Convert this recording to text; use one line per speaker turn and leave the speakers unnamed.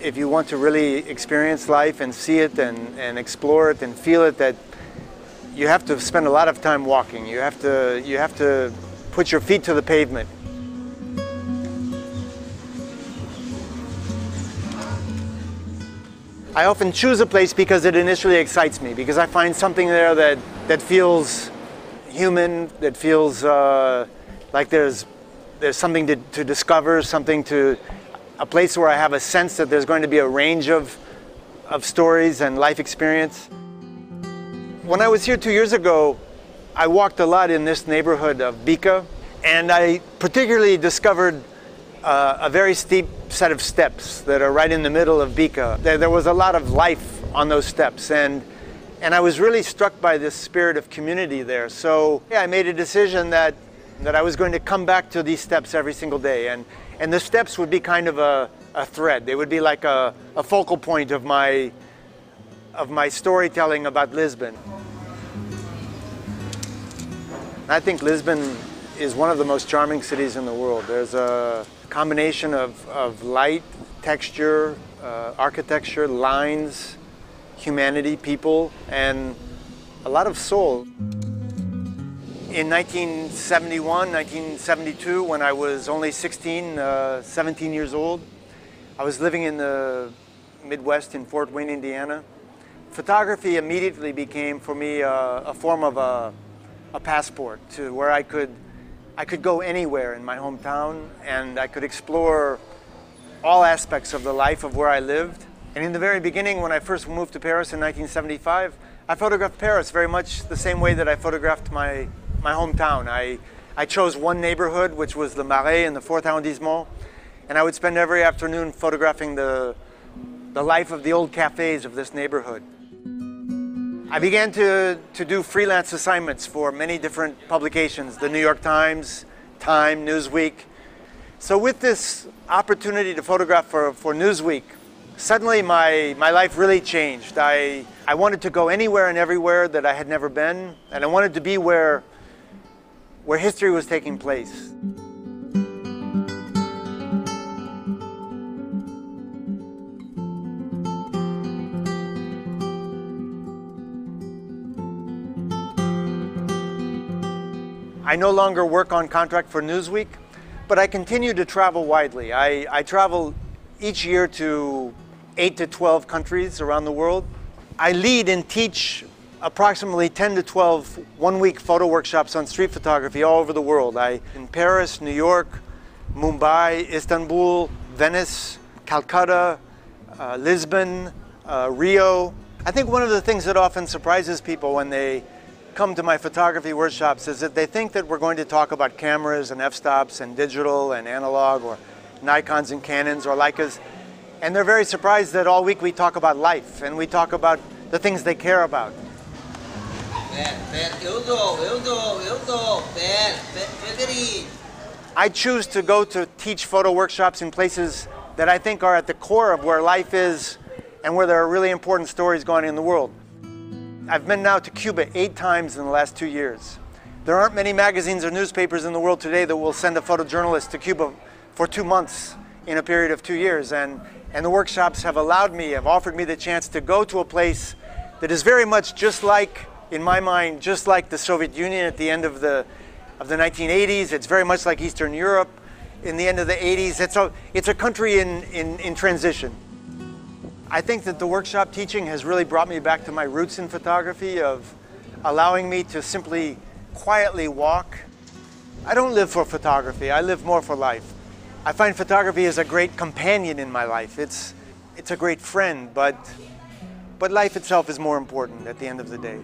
if you want to really experience life and see it and explore it and feel it, that you have to spend a lot of time walking. You have to put your feet to the pavement. I often choose a place because it initially excites me, because I find something there that feels human, that feels like there's something to discover, a place where I have a sense that there's going to be a range of stories and life experience. When I was here 2 years ago, I walked a lot in this neighborhood of Bica, and I particularly discovered a very steep set of steps that are right in the middle of Bica. There was a lot of life on those steps, and I was really struck by this spirit of community there. So yeah, I made a decision that I was going to come back to these steps every single day, and the steps would be kind of a thread. They would be like a focal point of my storytelling about Lisbon. I think Lisbon is one of the most charming cities in the world. There's a combination of light, texture, architecture, lines, humanity, people, and a lot of soul. In 1971, 1972, when I was only 17 years old, I was living in the Midwest in Fort Wayne, Indiana. Photography immediately became for me a form of a passport to where I could go anywhere in my hometown, and I could explore all aspects of the life of where I lived. And in the very beginning, when I first moved to Paris in 1975, I photographed Paris very much the same way that I photographed my hometown. I chose one neighborhood, which was the Marais in the 4th arrondissement, and I would spend every afternoon photographing the life of the old cafes of this neighborhood. I began to do freelance assignments for many different publications, the New York Times, Time, Newsweek. So with this opportunity to photograph for Newsweek, suddenly my life really changed. I wanted to go anywhere and everywhere that I had never been, and I wanted to be where history was taking place. I no longer work on contract for Newsweek, but I continue to travel widely. I travel each year to 8 to 12 countries around the world. I lead and teach approximately 10 to 12 one-week photo workshops on street photography all over the world. In Paris, New York, Mumbai, Istanbul, Venice, Calcutta, Lisbon, Rio. I think one of the things that often surprises people when they come to my photography workshops is that they think that we're going to talk about cameras and f-stops and digital and analog, or Nikons and Canons or Leicas, and they're very surprised that all week we talk about life and we talk about the things they care about. I choose to go to teach photo workshops in places that I think are at the core of where life is and where there are really important stories going on in the world. I've been now to Cuba 8 times in the last 2 years. There aren't many magazines or newspapers in the world today that will send a photojournalist to Cuba for 2 months in a period of 2 years. And the workshops have offered me the chance to go to a place that is very much just like, in my mind, just like the Soviet Union at the end of the 1980s. It's very much like Eastern Europe in the end of the 80s. It's a country in transition. I think that the workshop teaching has really brought me back to my roots in photography, of allowing me to simply quietly walk. I don't live for photography, I live more for life. I find photography is a great companion in my life. It's a great friend, but life itself is more important at the end of the day.